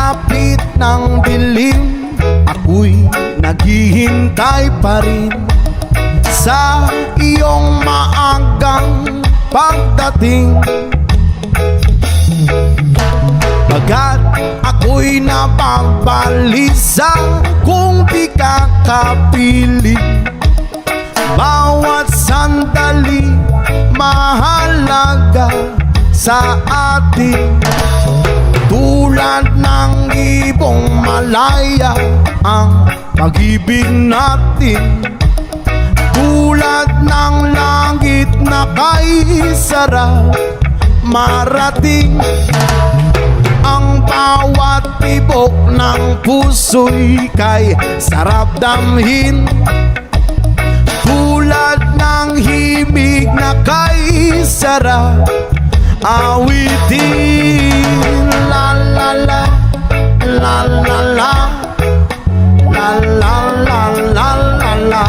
kalapit ng dilim, ako'y naghihintay pa rin sa iyong maagang pagdating. Bagat ako'y napabalisa kung di ka kapiling. Bawat sandali mahalaga sa atin. Tulad ng ibong malaya ang pag-ibig natin. Tulad ng langit na kay sarap marating. Ang bawat tibok ng puso'y kay sarap damhin. Tulad ng himig na kay sarap awitin. La la la, la la la, la la la la la la.